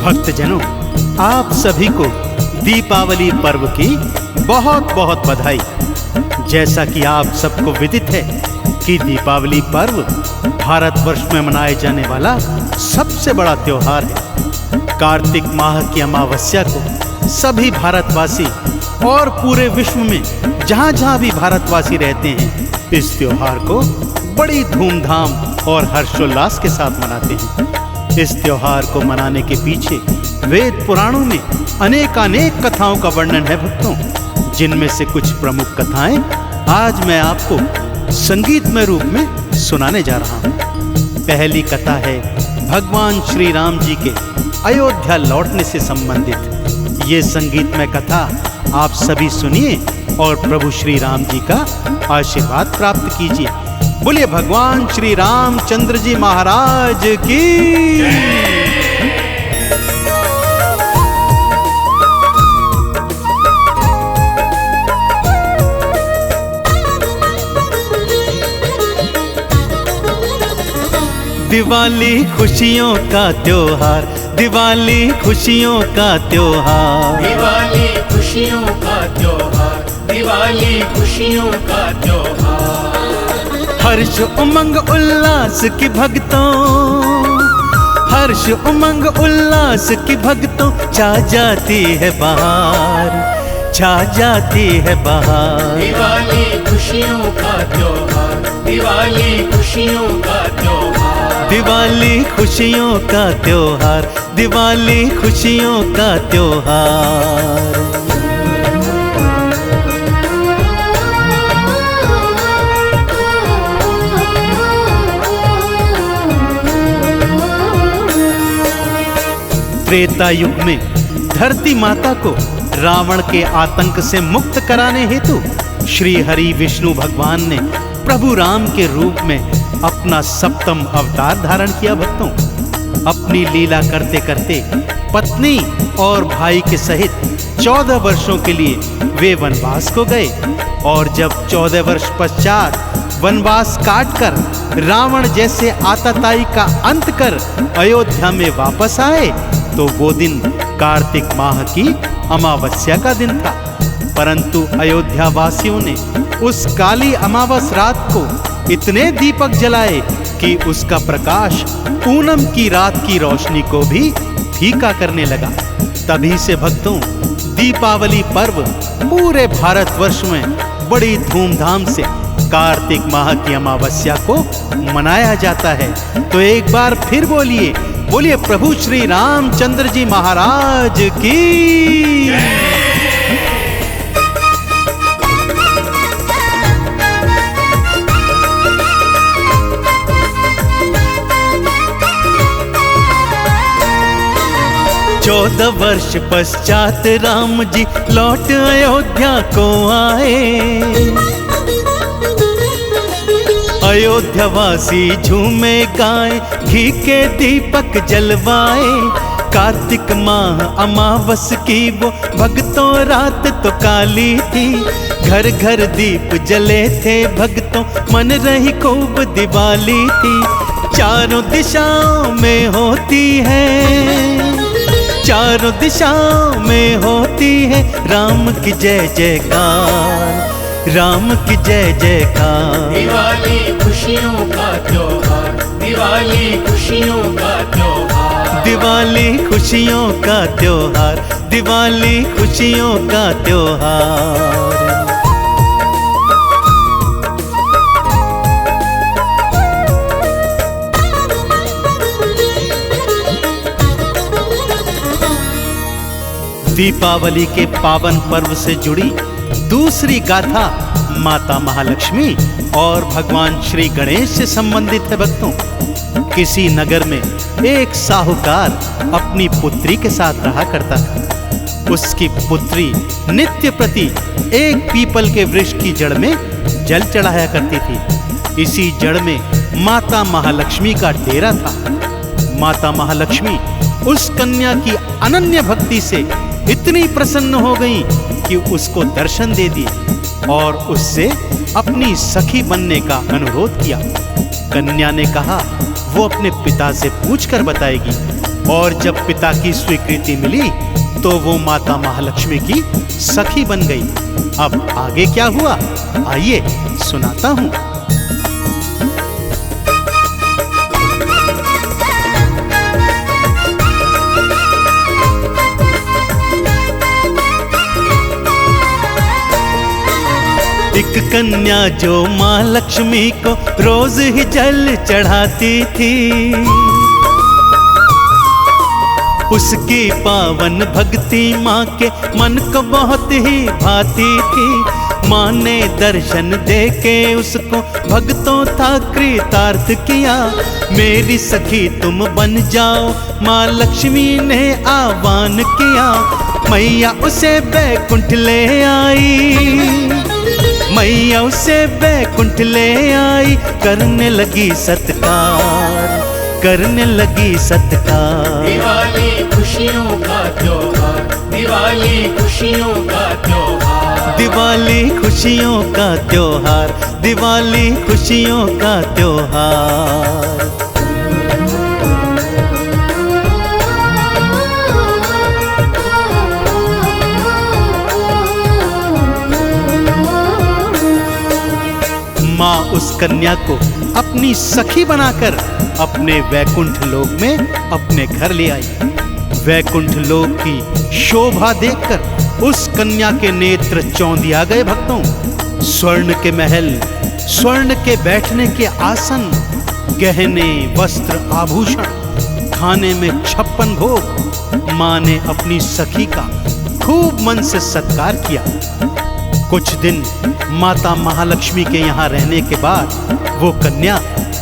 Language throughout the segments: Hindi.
भक्तजनों, आप सभी को दीपावली पर्व की बहुत बहुत बधाई। जैसा कि आप सबको विदित है कि दीपावली पर्व भारतवर्ष में मनाए जाने वाला सबसे बड़ा त्योहार है। कार्तिक माह की अमावस्या को सभी भारतवासी और पूरे विश्व में जहां जहां भी भारतवासी रहते हैं, इस त्योहार को बड़ी धूमधाम और हर्षोल्लास के साथ मनाते हैं। इस त्योहार को मनाने के पीछे वेद पुराणों में अनेकानेक कथाओं का वर्णन है भक्तों, जिनमें से कुछ प्रमुख कथाएं आज मैं आपको संगीतमय रूप में सुनाने जा रहा हूं। पहली कथा है भगवान श्री राम जी के अयोध्या लौटने से संबंधित। ये संगीतमय कथा आप सभी सुनिए और प्रभु श्री राम जी का आशीर्वाद प्राप्त कीजिए। बोलिए भगवान श्री रामचंद्र जी महाराज की। दिवाली खुशियों का त्योहार, दिवाली खुशियों का त्योहार, दिवाली खुशियों का त्योहार, दिवाली खुशियों का त्योहार। हर्ष उमंग उल्लास की भक्तों, हर्ष उमंग उल्लास की भक्तों, छा जाती है बहार, छा जाती है बहार। दिवाली खुशियों का त्योहार, दिवाली खुशियों का त्योहार, दिवाली खुशियों का त्योहार, दिवाली खुशियों का त्योहार। त्रेता युग में धरती माता को रावण के आतंक से मुक्त कराने हेतु श्री हरि विष्णु भगवान ने प्रभु राम के रूप में अपना सप्तम अवतार धारण किया। भक्तों, अपनी लीला करते करते पत्नी और भाई के सहित 14 वर्षों के लिए वे वनवास को गए और जब 14 वर्ष पश्चात वनवास काटकर रावण जैसे आतताई का अंत कर अयोध्या में वापस आए तो वो दिन कार्तिक माह की अमावस्या का दिन था। परंतु अयोध्या वासियों ने उस काली अमावस रात को इतने दीपक जलाए कि उसका प्रकाश पूनम की रात की रोशनी को भी फीका करने लगा। तभी से भक्तों, दीपावली पर्व पूरे भारतवर्ष में बड़ी धूमधाम से कार्तिक माह की अमावस्या को मनाया जाता है। तो एक बार फिर बोलिए, बोलिए प्रभु श्री रामचंद्र जी महाराज की। 14 वर्ष पश्चात राम जी लौट अयोध्या को आए। अयोध्यावासी झूमे गाए, घी के दीपक जलवाए। कार्तिक माह अमावस की वो भक्तों रात तो काली थी, घर घर दीप जले थे भक्तों, मन रही खूब दिवाली थी। चारों दिशाओं में होती है, चारों दिशाओं में होती है राम की जय जयकार, राम की जय जयकार। दिवाली खुशियों का त्योहार, दिवाली खुशियों का त्योहार, दिवाली खुशियों का त्योहार, दिवाली खुशियों का त्योहार। दीपावली के पावन पर्व से जुड़ी दूसरी गाथा माता महालक्ष्मी और भगवान श्री गणेश से संबंधित है। भक्तों, किसी नगर में एक साहूकार अपनी पुत्री के साथ रहा करता था। उसकी पुत्री नित्य प्रति एक पीपल के वृक्ष की जड़ में जल चढ़ाया करती थी। इसी जड़ में माता महालक्ष्मी का डेरा था। माता महालक्ष्मी उस कन्या की अनन्य भक्ति से इतनी प्रसन्न हो गई कि उसको दर्शन दे दिए और उससे अपनी सखी बनने का अनुरोध किया। कन्या ने कहा वो अपने पिता से पूछकर बताएगी। और जब पिता की स्वीकृति मिली तो वो माता महालक्ष्मी की सखी बन गई। अब आगे क्या हुआ, आइए सुनाता हूं। एक कन्या जो माँ लक्ष्मी को रोज ही जल चढ़ाती थी, उसकी पावन भक्ति माँ के मन को बहुत ही भाती थी। माँ ने दर्शन देके उसको भक्तों था कृतार्थ किया। मेरी सखी तुम बन जाओ, माँ लक्ष्मी ने आह्वान किया। मैया उसे बैकुंठ ले आई, मैया उसे बैकुंठ ले आई, करने लगी सत्कार, करने लगी सत्कार। दिवाली खुशियों का त्योहार, दिवाली खुशियों का त्योहार, दिवाली खुशियों का त्योहार, दिवाली खुशियों का त्योहार। माँ उस कन्या को अपनी सखी बनाकर अपने वैकुंठ लोक में अपने घर ले आई। वैकुंठ लोक की शोभा देखकर उस कन्या के नेत्र चौंधिया गए भक्तों। स्वर्ण के महल, स्वर्ण के बैठने के आसन, गहने वस्त्र आभूषण, खाने में 56 भोग। माँ ने अपनी सखी का खूब मन से सत्कार किया। कुछ दिन माता महालक्ष्मी के यहाँ रहने के बाद वो कन्या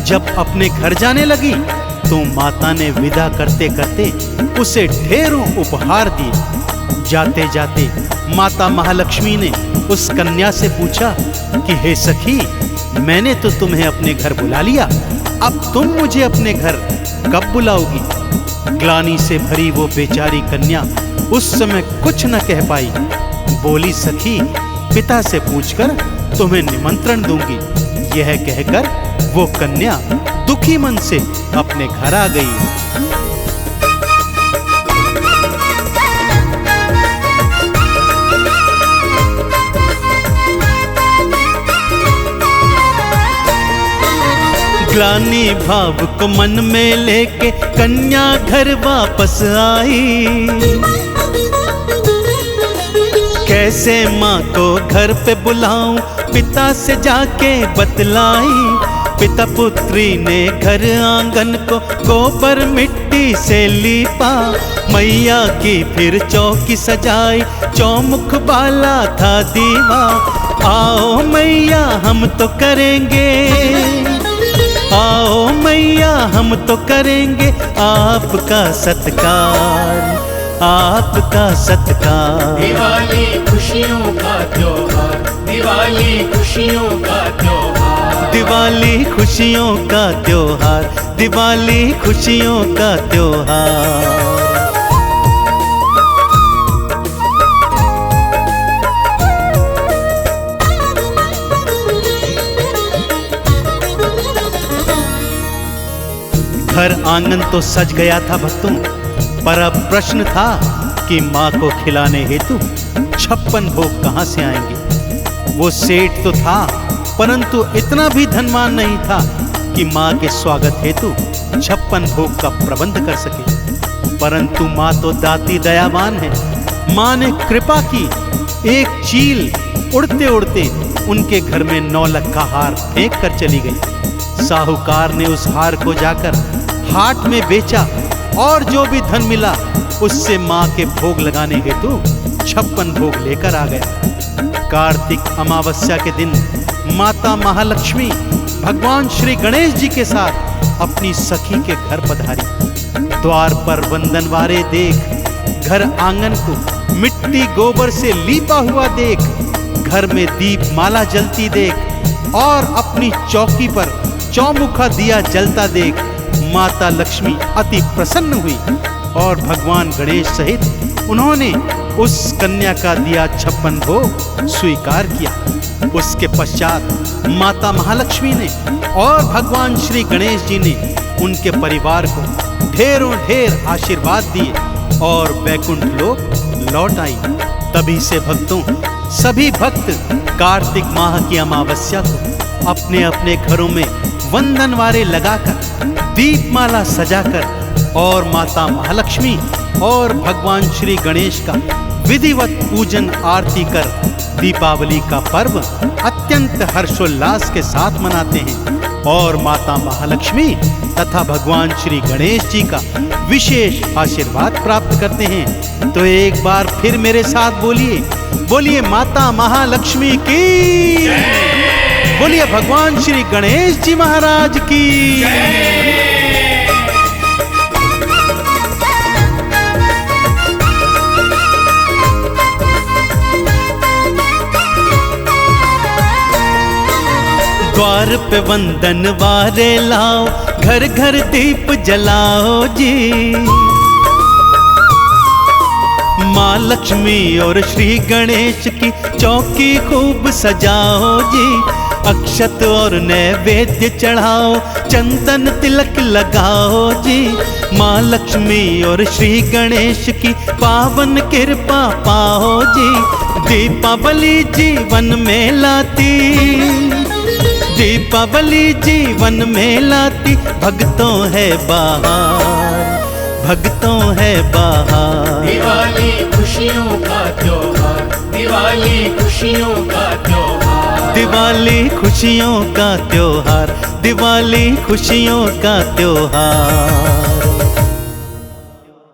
जब अपने घर जाने लगी तो माता ने विदा करते करते उसे ढेरों उपहार दिए। जाते जाते माता महालक्ष्मी ने उस कन्या से पूछा कि हे सखी, मैंने तो तुम्हें अपने घर बुला लिया, अब तुम मुझे अपने घर कब बुलाओगी? ग्लानि से भरी वो बेचारी कन्या उस समय कुछ न कह पाई। बोली, सखी पिता से पूछकर तुम्हें निमंत्रण दूंगी। यह कहकर वो कन्या दुखी मन से अपने घर आ गई। ग्लानि भाव को मन में लेके कन्या घर वापस आई। कैसे माँ को घर पे बुलाऊं, पिता से जाके बतलाई। पिता पुत्री ने घर आंगन को गोबर मिट्टी से लीपा। मैया की फिर चौकी सजाई, चौमुख बाला था दीवा। आओ मैया हम तो करेंगे, आओ मैया हम तो करेंगे आपका सत्कार, आपका सत्कार। दिवाली खुशियों का त्योहार, दिवाली खुशियों का त्योहार, दिवाली खुशियों का त्योहार, दिवाली खुशियों का त्योहार। घर आंगन तो सज गया था भक्तों, पर अब प्रश्न था कि माँ को खिलाने हेतु 56 भोग कहाँ से आएंगे। वो सेठ तो था, परंतु इतना भी धनवान नहीं था कि माँ के स्वागत हेतु 56 भोग का प्रबंध कर सके। परंतु माँ तो दाती दयावान है। माँ ने कृपा की, एक चील उड़ते उड़ते उनके घर में 9 लाख का हार फेंक कर चली गई। साहूकार ने उस हार को जाकर हाट में बेचा और जो भी धन मिला उससे माँ के भोग लगाने हेतु 56 भोग लेकर आ गया। कार्तिक अमावस्या के दिन माता महालक्ष्मी भगवान श्री गणेश जी के साथ अपनी सखी के घर पधारी। द्वार पर वंदनवारे देख, घर आंगन को मिट्टी गोबर से लीपा हुआ देख, घर में दीप माला जलती देख और अपनी चौकी पर चौमुखा दिया जलता देख माता लक्ष्मी अति प्रसन्न हुई और भगवान गणेश सहित उन्होंने उस कन्या का दिया 56 भोग स्वीकार किया। उसके पश्चात माता महालक्ष्मी ने और भगवान श्री गणेश जी ने उनके परिवार को ढेरों ढेर आशीर्वाद दिए और वैकुंठ लोक लौट आई। तभी से भक्तों, सभी भक्त कार्तिक माह की अमावस्या को अपने अपने घरों में वंदनवारे लगाकर, दीपमाला सजाकर और माता महालक्ष्मी और भगवान श्री गणेश का विधिवत पूजन आरती कर दीपावली का पर्व अत्यंत हर्षोल्लास के साथ मनाते हैं और माता महालक्ष्मी तथा भगवान श्री गणेश जी का विशेष आशीर्वाद प्राप्त करते हैं। तो एक बार फिर मेरे साथ बोलिए, बोलिए माता महालक्ष्मी की, बोलिए भगवान श्री गणेश जी महाराज की। द्वार पे वंदन वारे लाओ, घर घर दीप जलाओ जी। माँ लक्ष्मी और श्री गणेश की चौकी खूब सजाओ जी। अक्षत और नैवेद्य चढ़ाओ, चंदन तिलक लगाओ जी। माँ लक्ष्मी और श्री गणेश की पावन कृपा पाओ जी। दीपावली जीवन में लाती, दीपावली जीवन में लाती भक्तों है बहार, भक्तों है बहार। दिवाली खुशियों का त्योहार, दिवाली खुशियों का त्योहार, दिवाली खुशियों का त्योहार, दिवाली खुशियों का त्योहार।